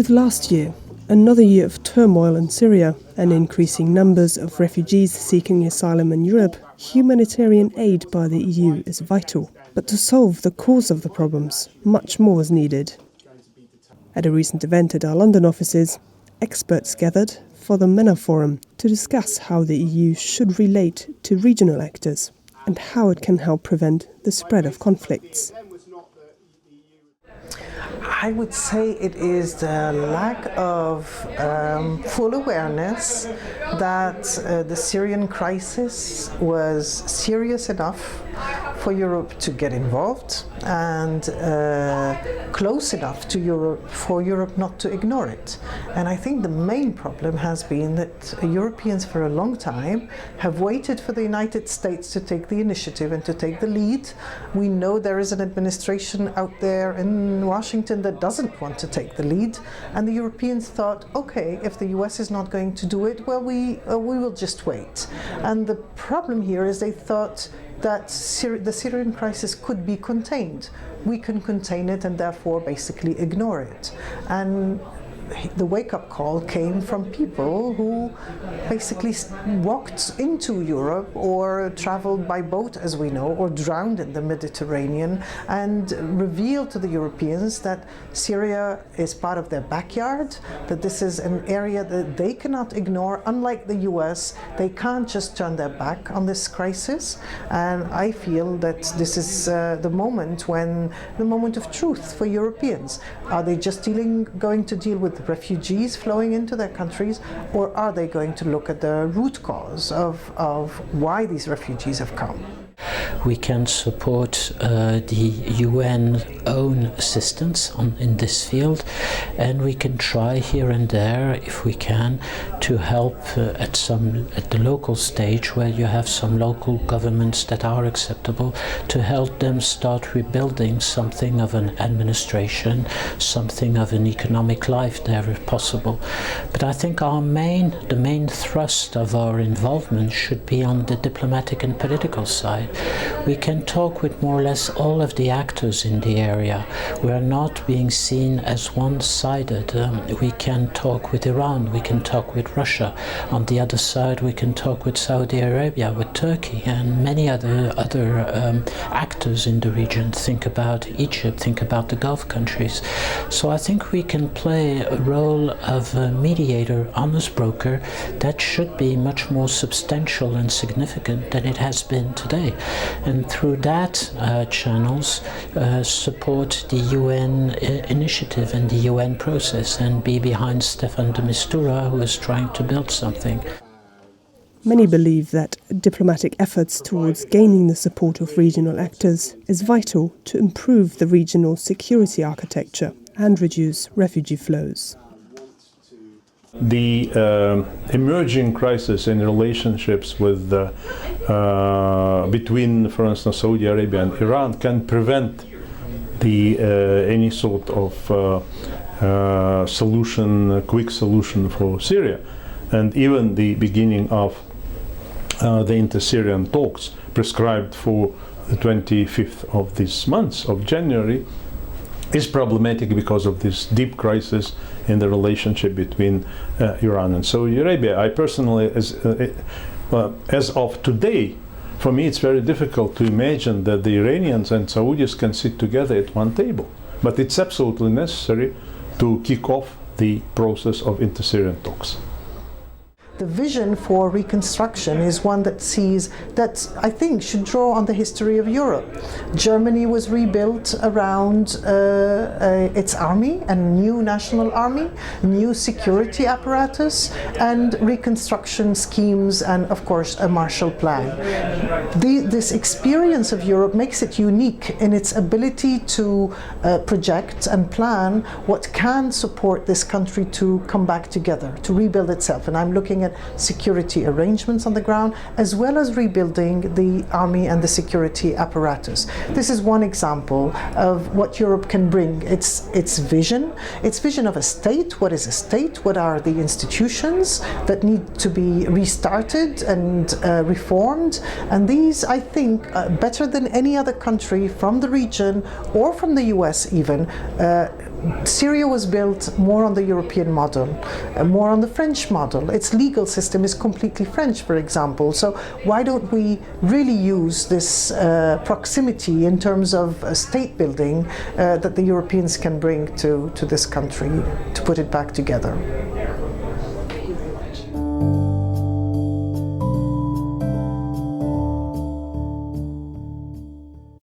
With last year, another year of turmoil in Syria and increasing numbers of refugees seeking asylum in Europe, humanitarian aid by the EU is vital. But to solve the cause of the problems, much more is needed. At a recent event at our London offices, experts gathered for the MENA Forum to discuss how the EU should relate to regional actors and how it can help prevent the spread of conflicts. I would say it is the lack of full awareness that the Syrian crisis was serious enough for Europe to get involved and close enough to Europe for Europe not to ignore it. And I think the main problem has been that Europeans for a long time have waited for the United States to take the initiative and to take the lead. We know there is an administration out there in Washington that doesn't want to take the lead, and the Europeans thought, okay, if the US is not going to do it, well, we will just wait. And the problem here is they thought that the Syrian crisis could be contained. We can contain it and therefore basically ignore it. And the wake-up call came from people who basically walked into Europe or traveled by boat, as we know, or drowned in the Mediterranean, and revealed to the Europeans that Syria is part of their backyard, that this is an area that they cannot ignore. Unlike the US, they can't just turn their back on this crisis. And I feel that this is the moment of truth for Europeans. Are they just going to deal with refugees flowing into their countries, or are they going to look at the root cause of why these refugees have come? We can support the UN own assistance in this field, and we can try here and there, if we can, to help at the local stage where you have some local governments that are acceptable, to help them start rebuilding something of an administration, something of an economic life there if possible. But I think the main thrust of our involvement should be on the diplomatic and political side. We can talk with more or less all of the actors in the area. We are not being seen as one-sided. We can talk with Iran, we can talk with Russia. On the other side, we can talk with Saudi Arabia, with Turkey, and many other actors in the region. Think about Egypt, think about the Gulf countries. So I think we can play a role of a mediator, honest broker, that should be much more substantial and significant than it has been today. And through that channels, support the UN initiative and the UN process, and be behind Stefan de Mistura, who is trying to build something. Many believe that diplomatic efforts towards gaining the support of regional actors is vital to improve the regional security architecture and reduce refugee flows. The emerging crisis in relationships with between, for instance, Saudi Arabia and Iran can prevent any sort of quick solution for Syria, and even the beginning of the inter-Syrian talks prescribed for the 25th of this month of January is problematic because of this deep crisis in the relationship between Iran and Saudi Arabia. I personally, as of today, for me it's very difficult to imagine that the Iranians and Saudis can sit together at one table. But it's absolutely necessary to kick off the process of inter-Syrian talks. The vision for reconstruction is one that I think should draw on the history of Europe. Germany was rebuilt around its army, and a new national army, new security apparatus, and reconstruction schemes, and of course a Marshall Plan. This experience of Europe makes it unique in its ability to project and plan what can support this country to come back together, to rebuild itself. And I'm looking at security arrangements on the ground, as well as rebuilding the army and the security apparatus. This is one example of what Europe can bring. Its vision of a state. What is a state? What are the institutions that need to be restarted and reformed? And these, I think, better than any other country from the region or from the US even, Syria was built more on the European model, more on the French model. Its legal system is completely French, for example. So why don't we really use this proximity in terms of state building that the Europeans can bring to this country to put it back together?